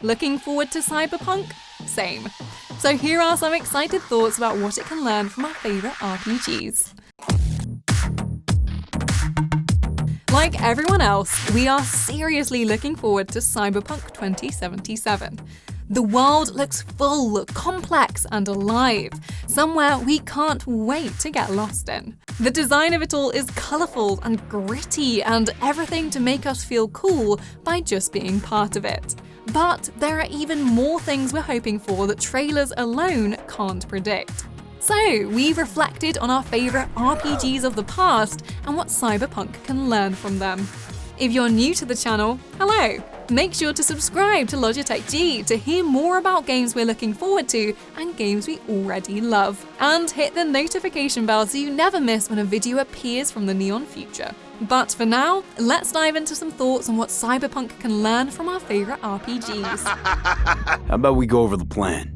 Looking forward to Cyberpunk? Same. So here are some excited thoughts about what it can learn from our favourite RPGs. Like everyone else, we are seriously looking forward to Cyberpunk 2077. The world looks full, complex, and alive, somewhere we can't wait to get lost in. The design of it all is colourful and gritty, and everything to make us feel cool by just being part of it. But there are even more things we're hoping for that trailers alone can't predict. So, we've reflected on our favourite RPGs of the past and what Cyberpunk can learn from them. If you're new to the channel, hello! Make sure to subscribe to Logitech G to hear more about games we're looking forward to and games we already love. And hit the notification bell so you never miss when a video appears from the neon future. But for now, let's dive into some thoughts on what Cyberpunk can learn from our favourite RPGs. How about we go over the plan?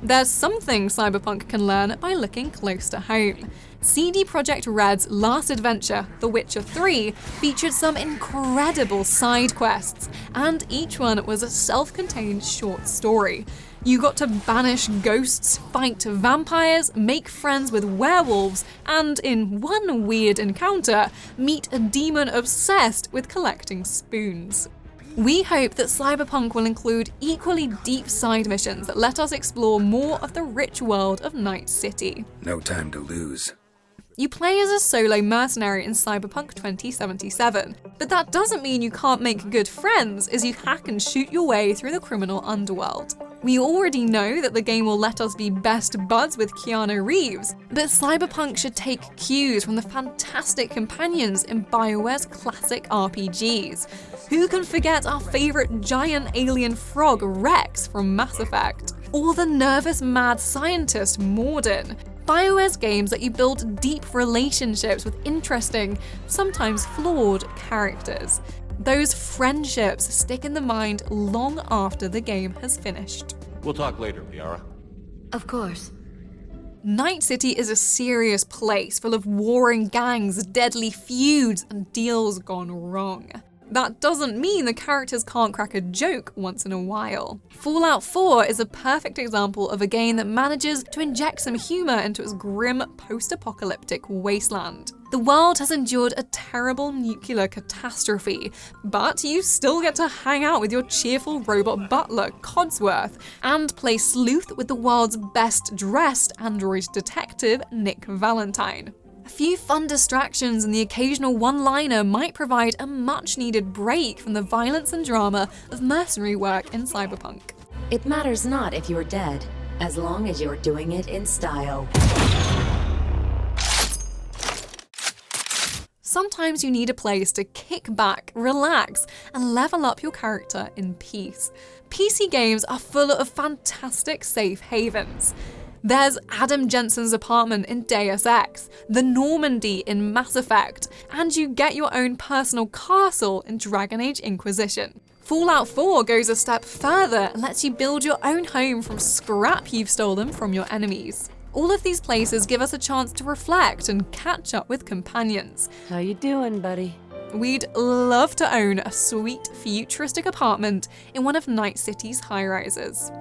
There's something Cyberpunk can learn by looking close to home. CD Projekt Red's last adventure, The Witcher 3, featured some incredible side quests, and each one was a self-contained short story. You got to banish ghosts, fight vampires, make friends with werewolves, and in one weird encounter, meet a demon obsessed with collecting spoons. We hope that Cyberpunk will include equally deep side missions that let us explore more of the rich world of Night City. No time to lose. You play as a solo mercenary in Cyberpunk 2077, but that doesn't mean you can't make good friends as you hack and shoot your way through the criminal underworld. We already know that the game will let us be best buds with Keanu Reeves, but Cyberpunk should take cues from the fantastic companions in BioWare's classic RPGs. Who can forget our favourite giant alien frog Rex from Mass Effect? Or the nervous mad scientist Mordin? BioWare's games let you build deep relationships with interesting, sometimes flawed characters. Those friendships stick in the mind long after the game has finished. We'll talk later, Liara. Of course. Night City is a serious place full of warring gangs, deadly feuds, and deals gone wrong. That doesn't mean the characters can't crack a joke once in a while. Fallout 4 is a perfect example of a game that manages to inject some humour into its grim post-apocalyptic wasteland. The world has endured a terrible nuclear catastrophe, but you still get to hang out with your cheerful robot butler, Codsworth, and play sleuth with the world's best-dressed android detective, Nick Valentine. A few fun distractions and the occasional one-liner might provide a much-needed break from the violence and drama of mercenary work in Cyberpunk. It matters not if you're dead, as long as you're doing it in style. Sometimes you need a place to kick back, relax, and level up your character in peace. PC games are full of fantastic safe havens. There's Adam Jensen's apartment in Deus Ex, the Normandy in Mass Effect, and you get your own personal castle in Dragon Age Inquisition. Fallout 4 goes a step further and lets you build your own home from scrap you've stolen from your enemies. All of these places give us a chance to reflect and catch up with companions. How you doing, buddy? We'd love to own a sweet, futuristic apartment in one of Night City's high-rises.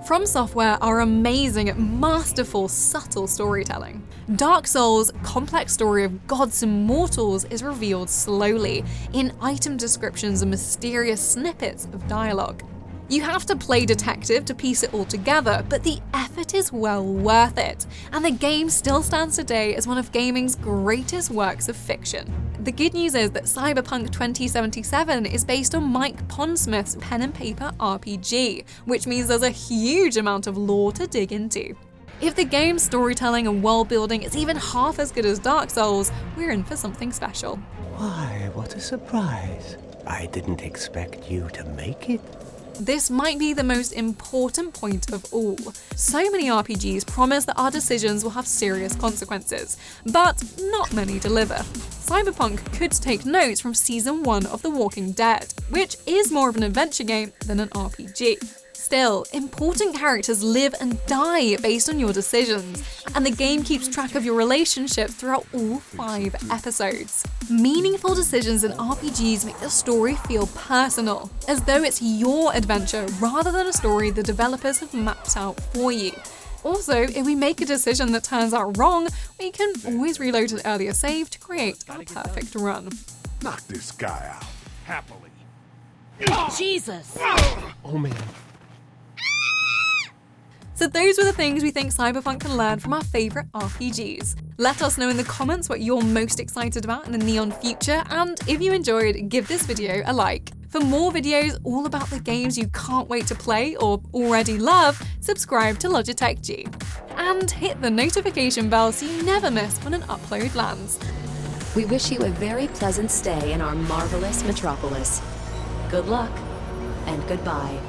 From Software are amazing at masterful, subtle storytelling. Dark Souls' complex story of gods and mortals is revealed slowly, in item descriptions and mysterious snippets of dialogue. You have to play detective to piece it all together, but the effort is well worth it, and the game still stands today as one of gaming's greatest works of fiction. The good news is that Cyberpunk 2077 is based on Mike Pondsmith's pen and paper RPG, which means there's a huge amount of lore to dig into. If the game's storytelling and world building is even half as good as Dark Souls, we're in for something special. Why, what a surprise. I didn't expect you to make it. This might be the most important point of all. So many RPGs promise that our decisions will have serious consequences, but not many deliver. Cyberpunk could take notes from Season 1 of The Walking Dead, which is more of an adventure game than an RPG. Still, important characters live and die based on your decisions, and the game keeps track of your relationships throughout all 5 episodes. Meaningful decisions in RPGs make the story feel personal, as though it's your adventure rather than a story the developers have mapped out for you. Also, if we make a decision that turns out wrong, we can always reload an earlier save to create a perfect run. Knock this guy out. Happily. Jesus! Oh man. So those were the things we think Cyberpunk can learn from our favourite RPGs. Let us know in the comments what you're most excited about in the neon future, and if you enjoyed, give this video a like. For more videos all about the games you can't wait to play or already love, subscribe to Logitech G. And hit the notification bell so you never miss when an upload lands. We wish you a very pleasant stay in our marvelous metropolis. Good luck, and goodbye.